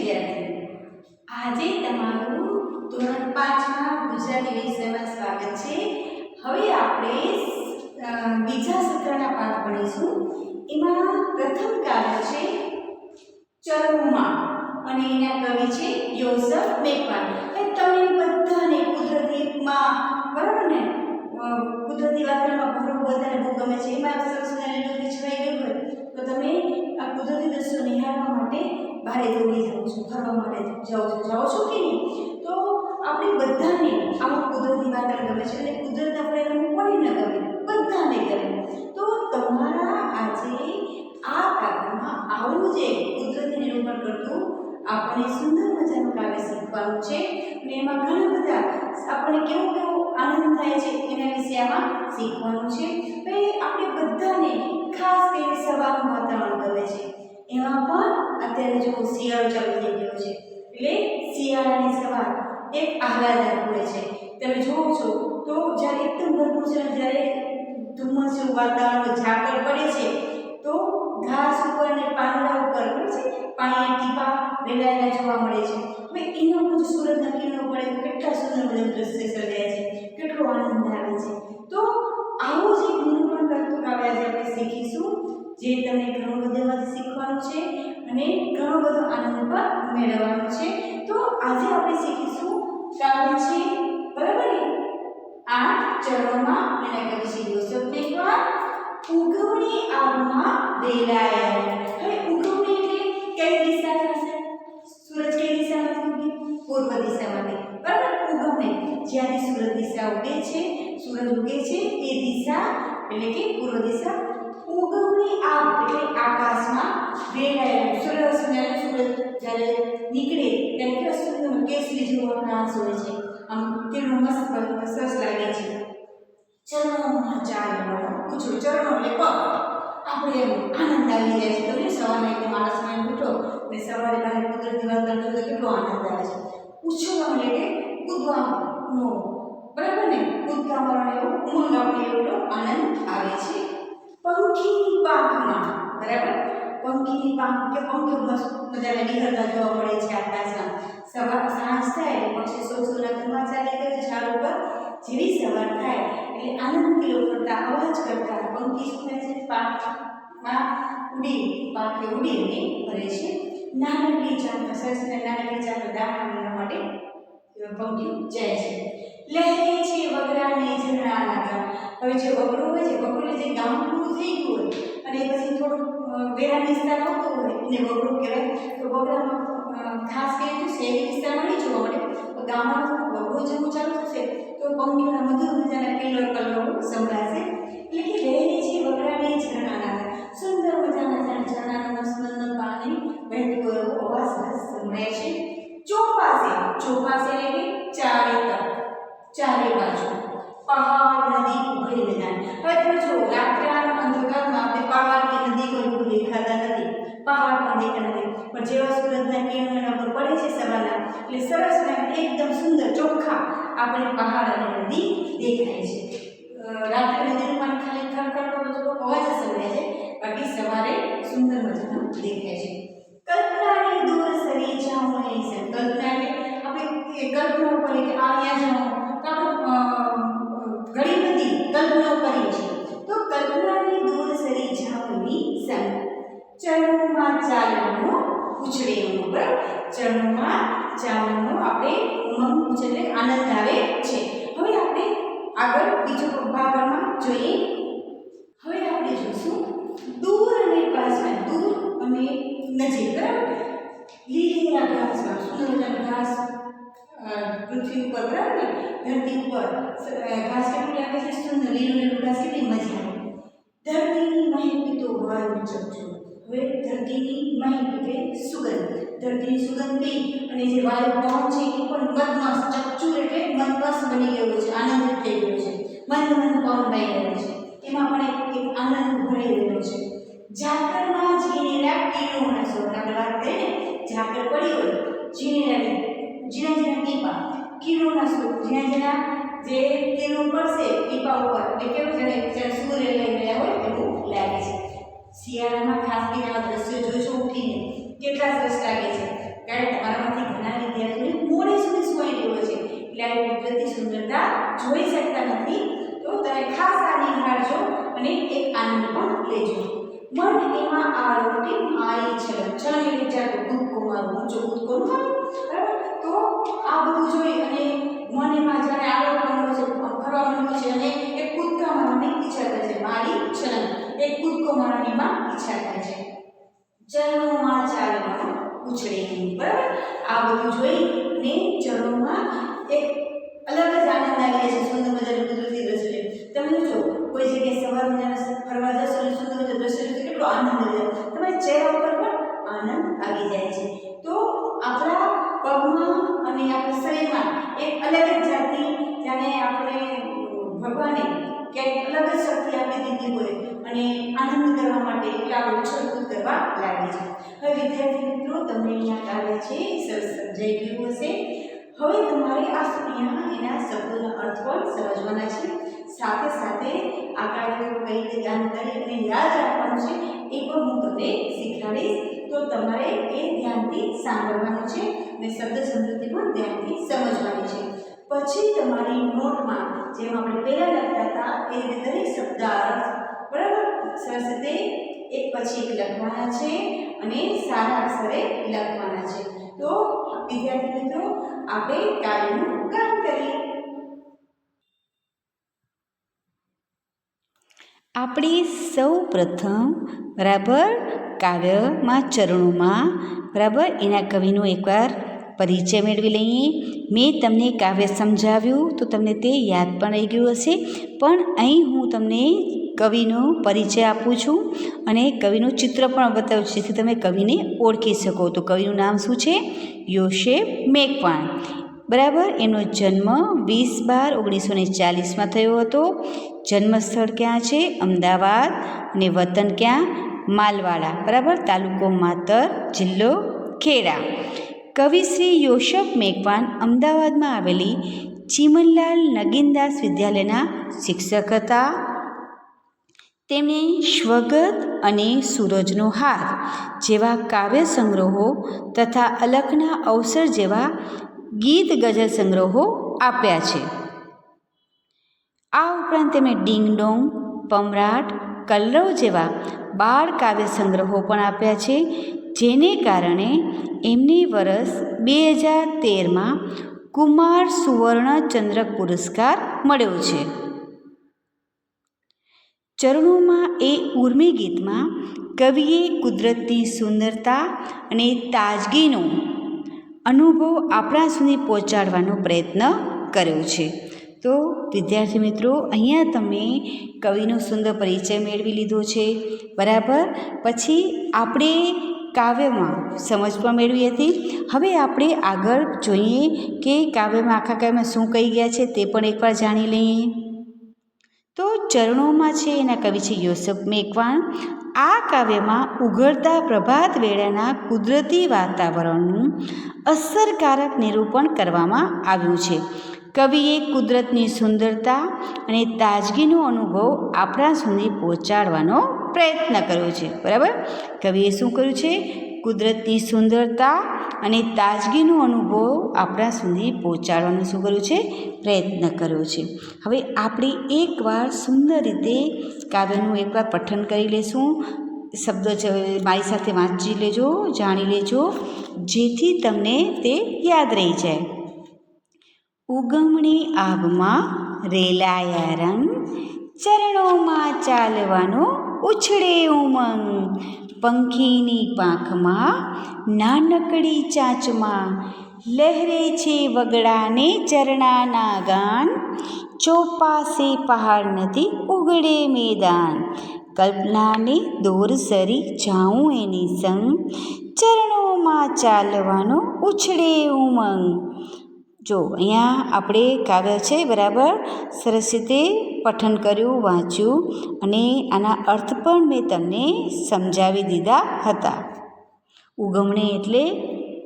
વિદ્યાર્થીઓ, આજે તમારું ધોરણ 5માં ગુજરાતી વિષયમાં સ્વાગત છે। હવે આપણે બીજા સત્રના પાઠ ભણીશું। એમાં પ્રથમ કાવ્ય છે ચરણોમાં અને એના કવિ છે યોસેફ મેઘવાલ। તમે બધાને કુદરતીમાં બરાબર ને કુદરતી વાતાવરણમાં ભરવું બધાને બહુ ગમે છે। એમાં સરસ લીલું છવાઈ ગયું હોય તો તમે આ કુદરતી દ્રશ્યો નિહાળવા માટે બહાર દોડી જાઓ છો, ફરવા માટે જાઓ છો કે નહીં? તો આપણે બધાને આવું કુદરતી વાતાવરણ ગમે છે અને કુદરત આપણે કોને ન ગમે? બધાને ગમે। તો તમારા આજે આ કાવ્યમાં આવું જે કુદરતી નિરૂપણ કરતું આપણે સુંદર મજાનું કાવ્ય શીખવાનું છે અને એમાં ઘણા બધા આપણને કેવો આનંદ થાય છે એના વિશે આમાં શીખવાનું છે। તો આપણે બધાને ખાસ કરીને સવારનું વાતાવરણ ગમે છે। એમાં પણ અત્યારે જો શિયાળો ચાલુ થઈ ગયો છે એટલે શિયાળાની સવાર એક આહલાદક હોય છે। તમે જોવો છો તો જ્યારે એકદમ ભરપૂર છે, જ્યારે ધુમ્મસ જેવું વાતાવરણ ઝાકળ પડે છે તો ઘાસ ઉપર અને પાંદડા ઉપર પાણીના ટીપા રેલાયેલા જોવા મળે છે। હવે એના ઉપર સૂરજના કિરણો પડે તો કેટલા સુંદર મજાનું દ્રશ્ય સર્જાય છે, કેટલો આનંદ આવે છે। તો આવું જ એક નિરૂપણ કરતું કાવ્ય આજે આપણે શીખીશું, જે તમને ઘણું બધું એમાંથી શીખવાનું છે અને ઘણો બધો આનંદ પણ મેળવવાનો છે। તો આજે આપણે શીખીશું કાવ્ય છે બરાબર ને 8 ચરણોમાં અને કવિ છે યોસેફ મેઘવાલ। ઉગવણી આબમાં વેલાયા। હવે ઉગવણી એટલે કઈ દિશા થશે? સૂરજ કઈ દિશામાંથી ઉગે? પૂર્વ દિશામાંથી બરાબર। ઉગવણી જ્યારે સૂરજ દિશા ઉગે છે, સૂરજ ઉગે છે એ દિશા એટલે કે પૂર્વ દિશા। ઉગવણી આબ એટલે આકાશમાં વેલાયેલું સરસ મજાનું સૂરજ જ્યારે નીકળે ત્યારે કેવા સુંદર કેસરી જેવો પ્રકાશ હોય છે, આમ તેનો મસ્ત સરસ લાગે છે। ચરણોમાં ચાલવાનો પૂછો, ચરણો એટલે પગ, આપણે આનંદ આવી જાય છે। તમે સવારે એક માણસમાં ઉઠો અને સવારે બહાર કુદરતી વાતાવરણ જોતો કેટલો આનંદ આવે છે। ઉછળવાનું એટલે કે કૂદવાનો બરાબર ને, કૂદકા મારવાનો એવો ઉમંગ આપણે એટલો આનંદ આવે છે। પંખીની પાંખમાં બરાબર, પંખીની પાંખ કે પંખ મસ્ત મજાના નિહળતા જોવા મળે છે આકાશમાં। સવાર સાંજ થાય એટલે પક્ષી સોના ધુમા ચાલ્યા કરે ઝાડ ઉપર। જેવી સવાર થાય એટલે આનંદ કિલો કરતા અવાજ કરતા પંખી શું થાય છે? પાંખમાં પાંખે ઉડીને ફરે છે। નાનકડી ચાંદ સરસ નાનકડી ચાંદ દાણા મેળવવા માટે પંખી જાય છે। લહેરે છે વગડાને ઝરણાના ગામ। હવે જે વગડું હોય છે, વગડું જે ગામ પૂરું થઈ ગયું હોય અને પછી થોડું વેરા વિસ્તાર આવતો હોય એને વગડું કહેવાય। તો વગડામાં ખાસ કરીને તો શહેરી વિસ્તારમાં નહીં જોવા મળે, તો ગામમાં વગડું જેવું ચાલુ થશે તો પંખીઓના મધુર મજાના કિલ્લર કલરો સંભળાશે। એટલે કે લહેરે છે વગડાને ઝરણાના ગામ, સુંદર મજાના ઝરણાના મસ્ત પાણી વહેતું એવો અવાજ સંભળાય છે। ચોપાસે, ચોપાસે એટલે કે ચારે બાજુ પહાડ નદી ઉભરી મેદાન। હવે તમે જો રાત્રિના અંધકારમાં આપણે પહાડ કે નદી કોઈ દેખાતા નથી, પહાડ પણ દેખાતા નથી, પણ જેવા સૂરજના કિરણો એના પર પડે છે સવારના એટલે સરસ એકદમ સુંદર ચોખ્ખા આપણે પહાડ અને નદી દેખાય છે। રાત્રે નદીનું પાણી ખાલી ખળખળ થોડો અવાજ સંભળાય છે, બાકી સવારે સુંદર મજાનું દેખાય છે। કલ્પનાની દૂર સરી જાઉં એની છે, કલ્પના એટલે આપણે કલ્પના ઉપર કે અહીંયા જાઉં તો આપણે ઘણી બધી કલ્પનાઓ કરીએ છીએ। તો કલ્પનાની દૂર સરી જાઉંની સંગ ચરણોમાં ચાલવાનો ઉછળેવાનો બરાબર, ચરણોમાં ચાલવાનો આપણે ઉમંગ ઉછળે આનંદ આવે છે। હવે આપણે આગળ બીજો ભાગમાં જોઈએ। હવે આપણે જોઈશું દૂર અને પાસમાં, દૂર અને નજીક બરાબર। લીલા ઘાસમાં સુંદર મજાનું ઘાસ પૃથ્વી ઉપર બરાબર ને, ધરતી ઉપર ઘાસ કેટલું લાગે છે સુંદર, લીલું ઘાસ કેટલી મજા આવે। ધરતીની મહેક તો વાયુ ચકચો। હવે ધરતીની મહેક એટલે સુગંધ, ધરતીની સુગંધ પી અને જે વાયુ પવન છે એ પણ મદમસ્ત, ચકચુર એટલે મદમસ્ત બની ગયો છે, આનંદિત થઈ ગયો છે, મંદ મંદ પવન વહી રહ્યો છે, એમાં પણ એક આનંદ ભરાઈ રહ્યો છે। ઝાકળમાં ઝીણેલા કિરણોના સ્વર, આપણે વાત કરીએ ને ઝાકળ પડી હોય, ઝીણા ટીપા કિરણોના સ્વર, ઝીણા જે કિરણો પડશે ટીપા ઉપર એટલે કેવું જાણે સૂર્ય લઈ રહ્યા હોય એવું લાગે છે। શિયાળામાં ખાસ કરીને આવા દ્રશ્યો જોઈશું ઉઠીને કેટલા સરસ લાગે છે, ત્યારે તમારામાંથી ઘણા વિદ્યાર્થીઓને મોડે સુધી સુવાઈ રહ્યો છે એટલે આ કુદરતી સુંદરતા જોઈ શકતા નથી. તો તમે ખાસ આ નિહાળજો અને એક આનંદ પણ લેજો. મન એમાં આરોટી મારી છલક છલક એટલે જાતો કૂદકો મારું ઊંચો કૂદકો મારું, બરાબર. તો આ બધું જોઈ અને મન એમાં જાણે આરોટવાનું છે, ફરવાનું છે અને એક કૂદકા મારવાની ઈચ્છા થાય છે. મારી છલક એક કૂદકો મારવાની માં ઈચ્છા થાય છે. ચરણોમાં ચાલવાનો ઉછળે નહીં, બરાબર. આ બધું જોઈને ચરણોમાં એક અલગ જ આનંદ આવી છે. સુંદર મજાનું કુદરતી દ્રશ્ય તમે જો કોઈ જગ્યાએ સવારમાં ફરવા જશો અને સુંદર મજાનું દ્રશ્ય કેટલો આનંદ આવે, તમારા ચહેરા ઉપર પણ આનંદ આવી જાય છે. તો આપણા પગમાં અને આપણા શરીરમાં એક અલગ જ જાતની જાણે આપણે ભગવાને ક્યાંક અલગ જ શક્તિ આપી દીધી હોય અને આનંદ કરવા માટે એટલે આપણે ઉછળકૂદ કરવા લાગે છે. હવે વિદ્યાર્થી મિત્રો તમને અહીંયા કાવ્ય છે સરસ સમજાઈ ગયું હશે. હવે તમારે આ એના શબ્દોના અર્થ પણ સમજવાના છે. સાથે સાથે આ કાવ્ય કઈ રીતે ધ્યાન કરી અને યાદ રાખવાનું છે એ પણ હું તમને શીખવાડીશ. તો તમારે એ ધ્યાનથી સાંભળવાનું છે અને શબ્દ સમૃદ્ધિ પણ ધ્યાનથી સમજવાની છે. પછી તમારી નોટમાં જેમ આપણે પહેલા લખતા હતા એ રીતે દરેક શબ્દ અર્થ બરાબર સરસ રીતે એક પછી એક લખવાના છે અને સારા અક્ષરે લખવાના છે. તો વિદ્યાર્થી મિત્રો આપણે કાવ્યનું કામ કરીએ. આપણે સૌ પ્રથમ બરાબર કાવ્યમાં ચરણોમાં બરાબર એના કવિનો એકવાર પરિચય મેળવી લઈએ. મેં તમને કાવ્ય સમજાવ્યું તો તમને તે યાદ પણ રહી ગયું હશે, પણ અહીં હું તમને કવિનો પરિચય આપું છું અને કવિનું ચિત્ર પણ બતાવું છું જેથી તમે કવિને ઓળખી શકો. તો કવિનું નામ શું છે? યોસેફ મેઘવાણ, બરાબર. એનો જન્મ 20/12/1940 થયો હતો. જન્મસ્થળ ક્યાં છે? અમદાવાદ. અને વતન ક્યાં? માલવાડા, બરાબર. તાલુકો માતર, જિલ્લો ખેડા. કવિ શ્રી યોસેફ મેઘવાણ અમદાવાદમાં આવેલી ચીમનલાલ નગીનદાસ વિદ્યાલયના શિક્ષક હતા. તેમણે સ્વગત અને સૂરજનો હાર જેવા કાવ્ય સંગ્રહો તથા અલખના અવસર જેવા ગીત ગઝલ સંગ્રહો આપ્યા છે. આ ઉપરાંત તેમણે ડિંગ ડોંગ, પમરાટ, કલરવ જેવા બાળ કાવ્ય સંગ્રહો પણ આપ્યા છે, જેને કારણે એમને વર્ષ 2013માં કુમાર સુવર્ણચંદ્રક પુરસ્કાર મળ્યો છે. ચરણોમાં એ ઉર્મી ગીતમાં કવિએ કુદરતની સુંદરતા અને તાજગીનો અનુભવ આપણા સુધી પહોંચાડવાનો પ્રયત્ન કર્યો છે. તો વિદ્યાર્થી મિત્રો અહીંયા તમે કવિનો સુંદર પરિચય મેળવી લીધો છે, બરાબર. પછી આપણે કાવ્યમાં સમજ પણ મેળવી હતી. હવે આપણે આગળ જોઈએ કે કાવ્યમાં આખા કાવ્યમાં શું કહી ગયા છે તે પણ એકવાર જાણી લઈએ. તો ચરણોમાં છે એના કવિ છે યોસેફ મેઘવાણ. આ કાવ્યમાં ઉઘડતા પ્રભાત વેળાના કુદરતી વાતાવરણનું અસરકારક નિરૂપણ કરવામાં આવ્યું છે. કવિએ કુદરતની સુંદરતા અને તાજગીનો અનુભવ આપણા સુધી પહોંચાડવાનો પ્રયત્ન કર્યો છે, બરાબર. કવિએ શું કર્યું છે? કુદરતની સુંદરતા અને તાજગીનો અનુભવ આપણા સુધી પહોંચાડવાનો શું કર્યું છે? પ્રયત્ન કર્યો છે. હવે આપણે એકવાર સુંદર રીતે કાવ્યનું એકવાર પઠન કરી લેશું. શબ્દો મારી સાથે વાંચી લેજો, જાણી લેજો, જેથી તમને તે યાદ રહી જાય. ઉગમણી આભમાં રેલાયા રંગ, ચરણોમાં ચાલવાનો ઉછળે ઉમંગ, પંખીની પાંખમાં નાનકડી ચાંચમાં લહેરે છે વગડાને ચરણાના ગાન, ચોપાસે પહાડ નથી ઉગડે મેદાન, કલ્પનાને દોર સરી જાઉં એની સંગ, ચરણોમાં ચાલવાનો ઉછળે ઉમંગ. જો અહીંયા આપણે કાવ્ય છે, બરાબર, સરસ રીતે પઠન કર્યું, વાંચ્યું અને આના અર્થ પણ મેં તમને સમજાવી દીધા હતા. ઉગમણે એટલે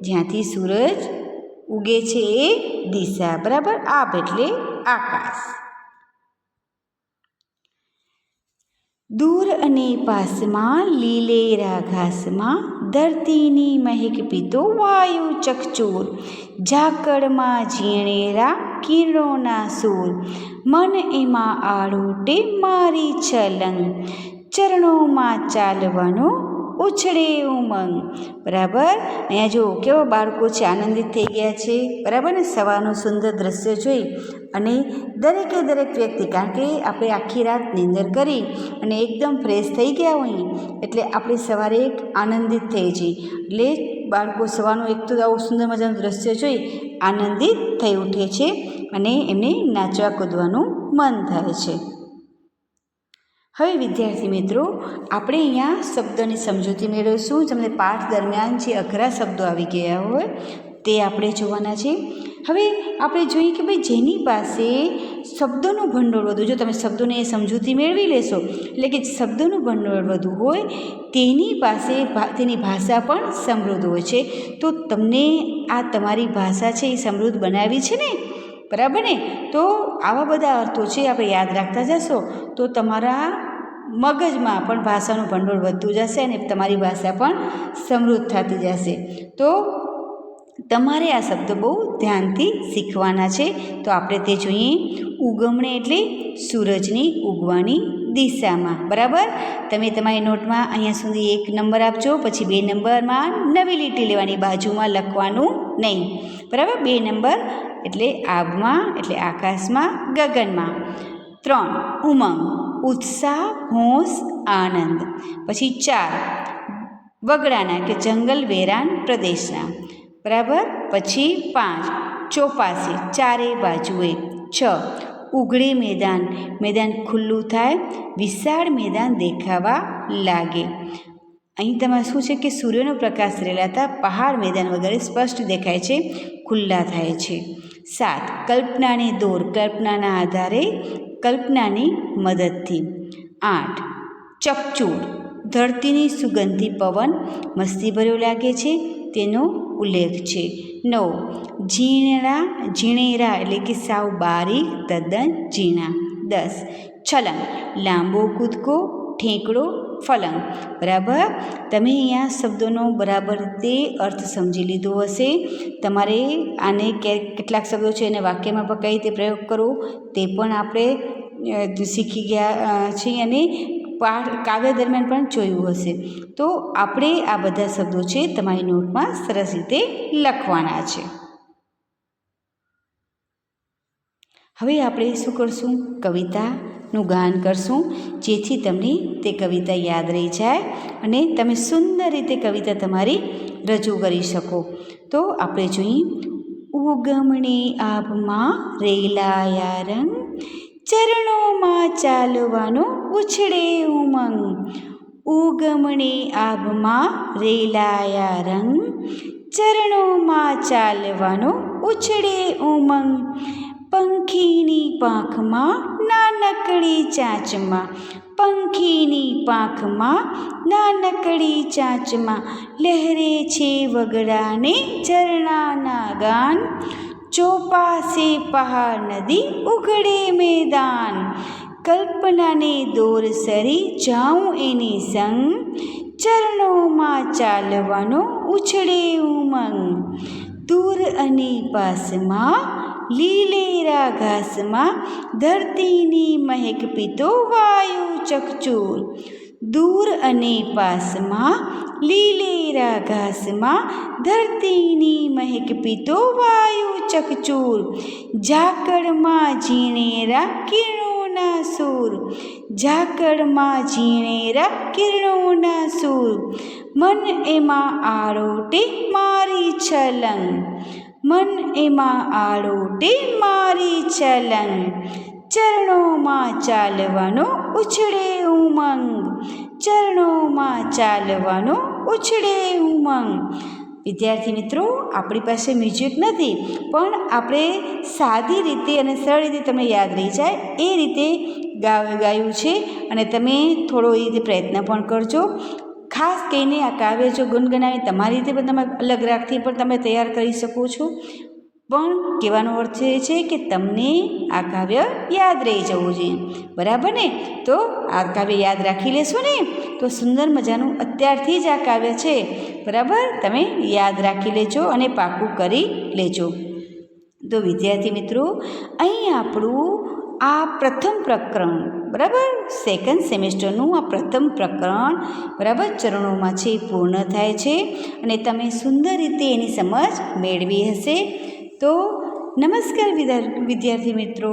જ્યાંથી સૂરજ ઉગે છે એ દિશા, બરાબર. આપ એટલે આકાશ. દૂર અને પાસમાં લીલેરા ઘાસમાં ધરતીની મહેક પીતો વાયુ ચકચૂર, ઝાકળમાં ઝીણેરા કિરણોના સૂર, મન એમાં આળોટે મારી છલંગ, ચરણોમાં ચાલવાનો ઉછળે ઉમંગ. બરાબર. અહીંયા જો કેવા બાળકો છે, આનંદિત થઈ ગયા છે. બરાબર ને, સવારનું સુંદર દ્રશ્ય જોઈ અને દરેકે દરેક વ્યક્તિ, કારણ કે આપણે આખી રાત નિંદર કરી અને એકદમ ફ્રેશ થઈ ગયા હોઈએ એટલે આપણે સવારે એક આનંદિત થઈ જઈએ. એટલે બાળકો સવારનું એક તો આવું સુંદર મજાનું દ્રશ્ય જોઈ આનંદિત થઈ ઉઠે છે અને એમને નાચવા કૂદવાનું મન થાય છે. હવે વિદ્યાર્થી મિત્રો, આપણે અહીંયા શબ્દની સમજૂતી મેળવીશું. તમને પાઠ દરમિયાન જે અઘરા શબ્દો આવી ગયા હોય તે આપણે જોવાના છે. હવે આપણે જોઈએ કે ભાઈ જેની પાસે શબ્દોનું ભંડોળ વધુ, જો તમે શબ્દોને સમજૂતી મેળવી લેશો એટલે કે શબ્દોનું ભંડોળ વધુ હોય તેની પાસે તેની ભાષા પણ સમૃદ્ધ હોય છે. તો તમને આ તમારી ભાષા છે એ સમૃદ્ધ બનાવી છે ને, બરાબર ને? તો આવા બધા અર્થો છે આપણે યાદ રાખતા જશો તો તમારા મગજમાં પણ ભાષાનું ભંડોળ વધતું જશે અને તમારી ભાષા પણ સમૃદ્ધ થતી જશે. તો તમારે આ શબ્દો બહુ ધ્યાનથી શીખવાના છે. તો આપણે તે જોઈએ. ઉગમણે એટલે સૂરજની ઉગવાની દિશામાં. બરાબર. તમે તમારી નોટમાં અહીંયા સુધી 1 નંબર આપજો, પછી 2 નંબરમાં નવી લીટી લેવાની, બાજુમાં લખવાનું નહીં. બરાબર. 2 નંબર એટલે આભમાં એટલે આકાશમાં, ગગનમાં. 3 ઉમંગ ઉત્સાહ, હોશ, આનંદ. પછી 4 વગડાના કે જંગલ વેરાન પ્રદેશના. બરાબર. પછી 5 ચોપાસી ચારે બાજુએ. 6 ઉઘડે મેદાન, મેદાન ખુલ્લું થાય, વિશાળ મેદાન દેખાવા લાગે. અહીં તમારે શું છે કે સૂર્યનો પ્રકાશ રેલાતા પહાડ મેદાન વગેરે સ્પષ્ટ દેખાય છે, ખુલ્લા થાય છે. 7 કલ્પનાની દોર, કલ્પનાના આધારે, કલ્પનાની મદદથી. 8 ચકચૂર ધરતીની સુગંધી પવન મસ્તીભર્યો લાગે છે તેનો ઉલ્લેખ છે. 9 ઝીણેરા એટલે કે સાવ બારીક, તદ્દન ઝીણા. 10 છલંગ લાંબો કૂદકો, ઠેકડો, ફલંગ. બરાબર. તમે અહીંયા શબ્દોનો બરાબર તે અર્થ સમજી લીધો હશે. તમારે આને કેટલાક શબ્દો છે એને વાક્યમાં કઈ રીતે પ્રયોગ કરો તે પણ આપણે શીખી ગયા છીએ અને કાવ્ય દરમિયાન પણ જોયું હશે. તો આપણે આ બધા શબ્દો છે તમારી નોટમાં સરસ રીતે લખવાના છે. હવે આપણે શું કરશું? કવિતાનું ગાન કરશું, જેથી તમને તે કવિતા યાદ રહી જાય અને તમે સુંદર રીતે કવિતા તમારી રજૂ કરી શકો. તો આપણે જોઈએ. ઉગમણે આભમાં રેલાયા રંગ, ચરણોમાં ચાલવાનો ઉછળે ઉમંગ. ઉગમણે આભમાં રેલાયા રંગ, ચરણોમાં ચાલવાનો ઉછળે ઉમંગ. પંખીની પાંખમાં નાનકડી ચાંચમાં, પંખીની પાંખમાં નાનકડી ચાંચમાં, લહેરે છે વગડાને ઝરણાના ગાન. ચોપાસે પહાડ નદી ઉઘડે મેદાન, કલ્પનાને દોર સરી જાઉં એની સંગ. ચરણોમાં ચાલવાનો ઉછળે ઉમંગ. દૂર અને પાસમાં લીલેરા ઘાસમાં, ધરતીની મહેક પીતો વાયુ ચકચૂર. દૂર અને પાસમાં લીલેરા ઘાસમાં, ધરતીની મહેક પીતો વાયુ ચકચૂર. ઝાકળમાં ઝીણેરા કિરણોના સૂર, ઝાકળમાં ઝીણેરા કિરણોના સૂર. મન એમાં આળોટે મારી છલંગ, મન એમાં આળોટે મારી છલંગ. ચરણોમાં ચાલવાનો ઉછળે ઉમંગ, ચરણોમાં ચાલવાનો ઉછળે ઉમંગ. વિદ્યાર્થી મિત્રો, આપણી પાસે મ્યુઝિક નથી, પણ આપણે સાદી રીતે અને સરળ રીતે તમને યાદ રહી જાય એ રીતે ગાયું છે અને તમે થોડો એ રીતે પ્રયત્ન પણ કરજો. ખાસ કહીને આ કાવ્ય જો ગુનગુનાવી તમારી રીતે પણ તમે અલગ રાખથી પણ તમે તૈયાર કરી શકો છો. પણ કહેવાનો અર્થ એ છે કે તમને આ કાવ્ય યાદ રહી જવું જોઈએ. બરાબર ને? તો આ કાવ્ય યાદ રાખી લેશો ને તો સુંદર મજાનું અત્યારથી જ આ કાવ્ય છે બરાબર, તમે યાદ રાખી લેજો અને પાકું કરી લેજો. તો વિદ્યાર્થી મિત્રો, અહીં આપણું આ પ્રથમ પ્રકરણ, બરાબર, સેકન્ડ સેમેસ્ટરનું આ પ્રથમ પ્રકરણ, બરાબર, ચરણોમાં છે પૂર્ણ થાય છે અને તમે સુંદર રીતે એની સમજ મેળવી હશે. તો નમસ્કાર વિદ્યાર્થી મિત્રો.